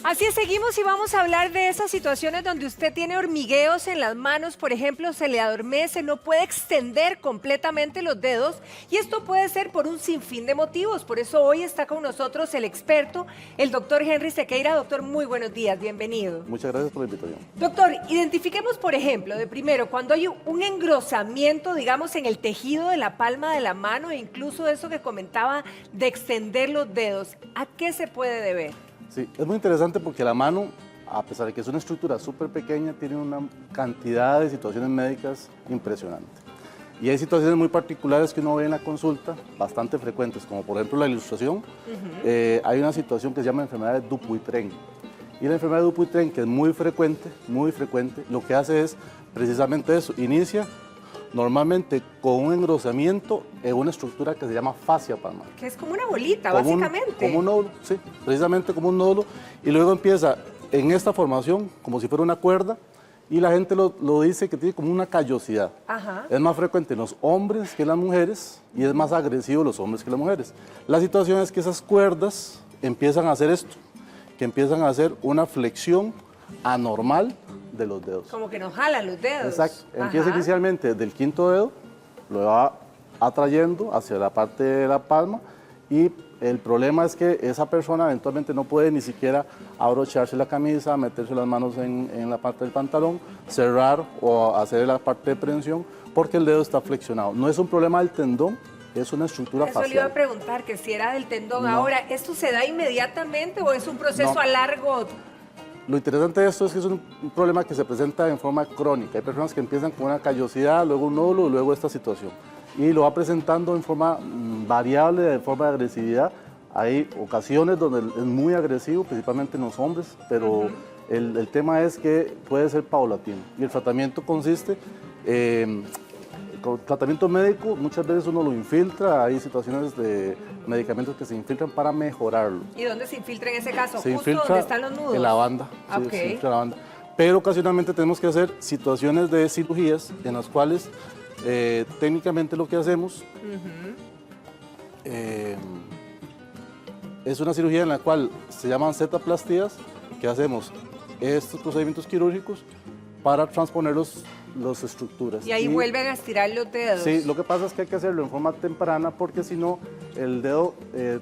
Así es, seguimos y vamos a hablar de esas situaciones donde usted tiene hormigueos en las manos, por ejemplo, se le adormece, no puede extender completamente los dedos y esto puede ser por un sinfín de motivos. Por eso hoy está con nosotros el experto, el doctor Henry Sequeira. Doctor, muy buenos días, bienvenido. Muchas gracias por la invitación. Doctor, identifiquemos, por ejemplo, de primero, cuando hay un engrosamiento, digamos, en el tejido de la palma de la mano e incluso eso que comentaba de extender los dedos, ¿a qué se puede deber? Sí, es muy interesante porque la mano, a pesar de que es una estructura súper pequeña, tiene una cantidad de situaciones médicas impresionante. Y hay situaciones muy particulares que uno ve en la consulta, bastante frecuentes, como por ejemplo la ilustración. Hay una situación que se llama enfermedad de Dupuytren. Y la enfermedad de Dupuytren, que es muy frecuente, lo que hace es precisamente eso, inicia normalmente con un engrosamiento en una estructura que se llama fascia palmar. Que es como una bolita, básicamente. Como un nódulo, sí, precisamente como un nódulo. Y luego empieza en esta formación, como si fuera una cuerda, y la gente lo dice que tiene como una callosidad. Ajá. Es más frecuente en los hombres que en las mujeres, y es más agresivo en los hombres que en las mujeres. La situación es que esas cuerdas empiezan a hacer esto, que empiezan a hacer una flexión anormal de los dedos. Como que nos jalan los dedos. Exacto. Empieza Ajá. inicialmente desde el quinto dedo, lo va atrayendo hacia la parte de la palma y el problema es que esa persona eventualmente no puede ni siquiera abrocharse la camisa, meterse las manos en la parte del pantalón, cerrar o hacer la parte de prensión porque el dedo está flexionado. No es un problema del tendón, es una estructura facial. Eso le iba a preguntar, que si era del tendón. No. Ahora, ¿esto se da inmediatamente o es un proceso a largo? Lo interesante de esto es que es un problema que se presenta en forma crónica. Hay personas que empiezan con una callosidad, luego un nódulo, luego esta situación. Y lo va presentando en forma variable, de forma de agresividad. Hay ocasiones donde es muy agresivo, principalmente en los hombres, pero el tema es que puede ser paulatino. Y el tratamiento consiste con tratamiento médico, muchas veces uno lo infiltra, hay situaciones de medicamentos que se infiltran para mejorarlo. ¿Y dónde se infiltra en ese caso? Se Justo infiltra donde están los nudos. en la banda. Ok. Se infiltra en la banda. Pero ocasionalmente tenemos que hacer situaciones de cirugías en las cuales técnicamente lo que hacemos es una cirugía en la cual se llaman zetaplastías, que hacemos estos procedimientos quirúrgicos para transponer las estructuras. Y ahí vuelven a estirar los dedos. Sí, lo que pasa es que hay que hacerlo en forma temprana porque si no, el dedo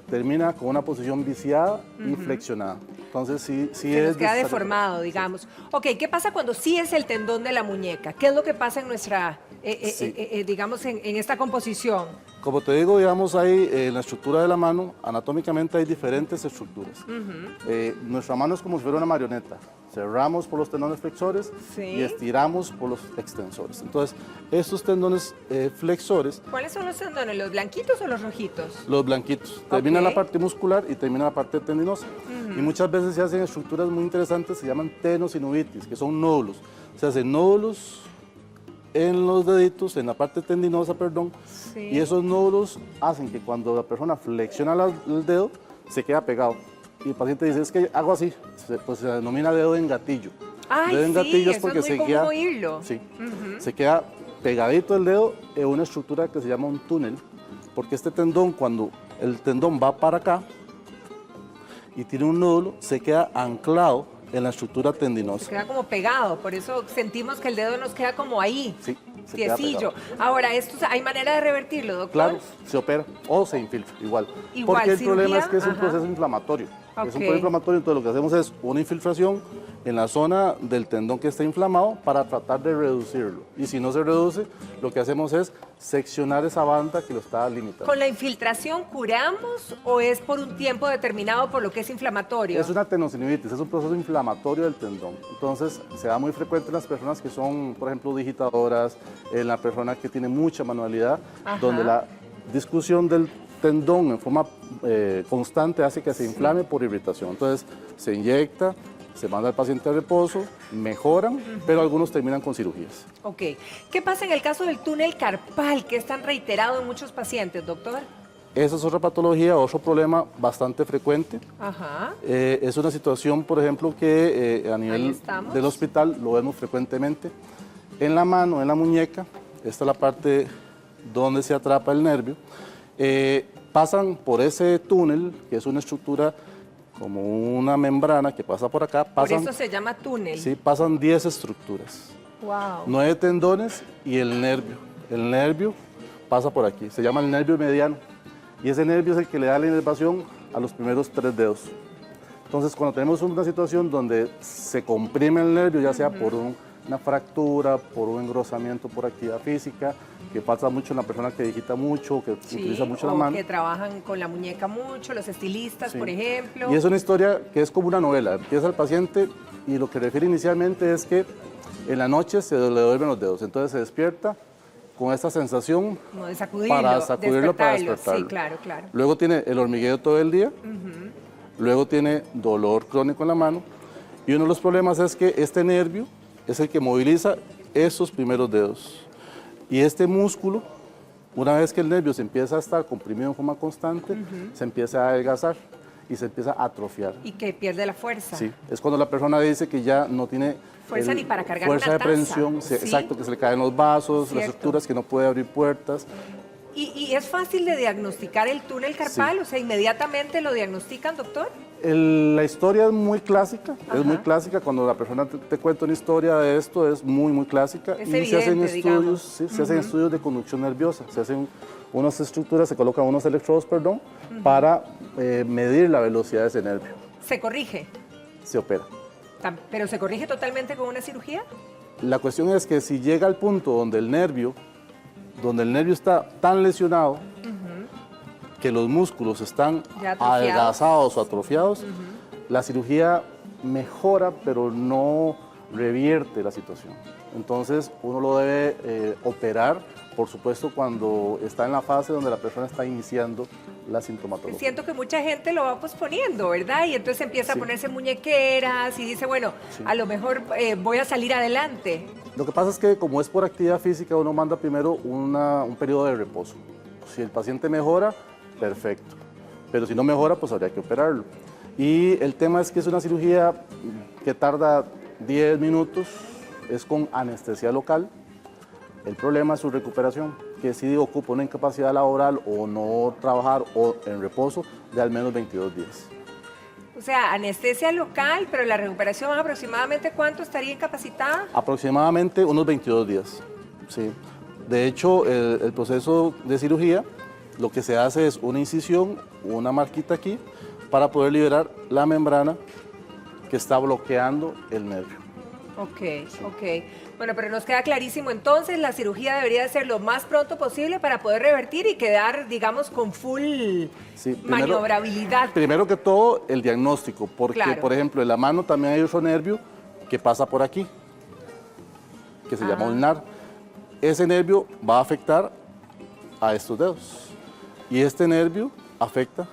termina con una posición viciada y flexionada. Entonces sí Se es nos queda necesario. deformado, digamos. Ok, ¿qué pasa cuando sí es el tendón de la muñeca? ¿Qué es lo que pasa en nuestra, digamos, en esta composición? Como te digo, digamos, hay en la estructura de la mano, anatómicamente hay diferentes estructuras. Nuestra mano es como si fuera una marioneta. Cerramos por los tendones flexores Sí. y estiramos por los extensores. Entonces, estos tendones flexores, ¿Cuáles son los tendones? ¿Los blanquitos o los rojitos? los blanquitos, termina Ok. la parte muscular y termina la parte tendinosa. Y muchas veces se hacen estructuras muy interesantes, se llaman tenosinovitis, que son nódulos. Se hacen nódulos en los deditos, en la parte tendinosa, perdón, Sí. y esos nódulos hacen que cuando la persona flexiona el dedo, se queda pegado. Y el paciente dice, es que hago así, pues se denomina dedo en gatillo. Ay, Dedo en sí, gatillo eso es muy se común queda, oírlo. sí, se queda pegadito el dedo en una estructura que se llama un túnel, porque este tendón, cuando el tendón va para acá y tiene un nódulo, se queda anclado en la estructura Se tendinosa. queda como pegado, por eso sentimos que el dedo nos queda como ahí, Sí, se queda tiesillo. pegado. Ahora, ¿hay manera de revertirlo, doctor? Claro, se opera o se infiltra, igual. Igual, Porque el problema cirugía, es que es un ajá. proceso inflamatorio. Es un Ok. proceso inflamatorio, entonces lo que hacemos es una infiltración en la zona del tendón que está inflamado para tratar de reducirlo. Y si no se reduce, lo que hacemos es seccionar esa banda que lo está limitando. ¿Con la infiltración curamos o es por un tiempo determinado por lo que es inflamatorio? Es una tenosinovitis, es un proceso inflamatorio del tendón. Entonces, se da muy frecuente en las personas que son, por ejemplo, digitadoras, en la persona que tiene mucha manualidad, Ajá. donde la discusión del tendón en forma constante hace que se inflame por irritación. Entonces, se inyecta, se manda al paciente a reposo, mejoran, pero algunos terminan con cirugías. Ok. ¿Qué pasa en el caso del túnel carpal, que es tan reiterado en muchos pacientes, doctor? Esa es otra patología, otro problema bastante frecuente. Ajá. Es una situación, por ejemplo, que a Ahí nivel estamos. del hospital lo vemos frecuentemente. En la mano, en la muñeca, esta es la parte donde se atrapa el nervio. Pasan por ese túnel, que es una estructura como una membrana que pasa por acá. Por Pasan, eso se llama túnel. sí, pasan 10 estructuras. Wow. 9 tendones y el nervio. El nervio pasa por aquí, se llama el nervio mediano. Y ese nervio es el que le da la inervación a los primeros 3 dedos. Entonces, cuando tenemos una situación donde se comprime el nervio, ya sea por una fractura, por un engrosamiento por actividad física, que pasa mucho en la persona que digita mucho, que utiliza mucho la o mano. que trabajan con la muñeca mucho, los estilistas, Sí. por ejemplo. Y es una historia que es como una novela. Empieza el paciente y lo que refiere inicialmente es que en la noche se le duermen los dedos. Entonces se despierta con esta sensación Como de sacudirlo, para sacudirlo, para despertarlo. despertarlo. Sí, claro, claro. Luego tiene el hormigueo todo el día. Luego tiene dolor crónico en la mano. Y uno de los problemas es que este nervio es el que moviliza esos primeros dedos. Y este músculo, una vez que el nervio se empieza a estar comprimido en forma constante, se empieza a adelgazar y se empieza a atrofiar. Y que pierde la fuerza. Sí, es cuando la persona dice que ya no tiene Fuerza ni para cargar fuerza una de taza. prehensión, sí, Sí. exacto, que se le caen los vasos, las Cierto. estructuras, que no puede abrir puertas. ¿Y es fácil de diagnosticar el túnel carpal? O sea, ¿inmediatamente lo diagnostican, doctor? La historia es muy clásica, es muy clásica. Cuando la persona te cuenta una historia de esto, es muy, muy clásica. Es y se hacen evidente, estudios, digamos. sí, se hacen estudios de conducción nerviosa, se hacen unas estructuras, se colocan unos electrodos, perdón, para medir la velocidad de ese nervio. ¿Se corrige? Se opera. ¿Pero se corrige totalmente con una cirugía? La cuestión es que si llega al punto donde el nervio está tan lesionado que los músculos están Ya atrofiados. adelgazados o atrofiados, la cirugía mejora, pero no revierte la situación. Entonces, uno lo debe operar, por supuesto, cuando está en la fase donde la persona está iniciando la sintomatología. Siento que mucha gente lo va posponiendo, ¿verdad? Y entonces empieza a Sí. ponerse muñequeras y dice, bueno, Sí. a lo mejor voy a salir adelante. Lo que pasa es que, como es por actividad física, uno manda primero un periodo de reposo. Si el paciente mejora, perfecto. Pero si no mejora, pues habría que operarlo. Y el tema es que es una cirugía que tarda 10 minutos, es con anestesia local. El problema es su recuperación, que si ocupa una incapacidad laboral o no trabajar o en reposo de al menos 22 días. O sea, anestesia local, pero la recuperación aproximadamente ¿cuánto estaría incapacitada? Aproximadamente unos 22 días. Sí. De hecho, el proceso de cirugía, lo que se hace es una incisión, una marquita aquí, para poder liberar la membrana que está bloqueando el nervio. Ok, ok. Bueno, pero nos queda clarísimo entonces, la cirugía debería de ser lo más pronto posible para poder revertir y quedar, digamos, con full Sí, maniobrabilidad. Primero que todo, el diagnóstico, porque, Claro. por ejemplo, en la mano también hay otro nervio que pasa por aquí, que se llama ulnar. Ese nervio va a afectar a estos dedos. Y este nervio afecta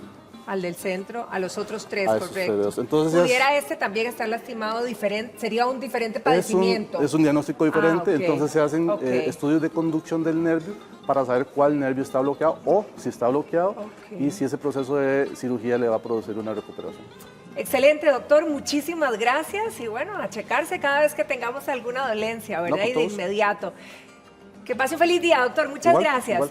Al del centro, a los otros tres, a esos correcto. dedos. Entonces ¿Pudiera este también estar lastimado diferente? ¿Sería un diferente es padecimiento? un diagnóstico diferente, ok. entonces se hacen Ok. estudios de conducción del nervio para saber cuál nervio está bloqueado o si está bloqueado Ok. y si ese proceso de cirugía le va a producir una recuperación. Excelente, doctor. Muchísimas gracias. Y bueno, a checarse cada vez que tengamos alguna dolencia, ¿verdad? No, Y de todos. inmediato. Que pase un feliz día, doctor. Muchas Igual, gracias. igual.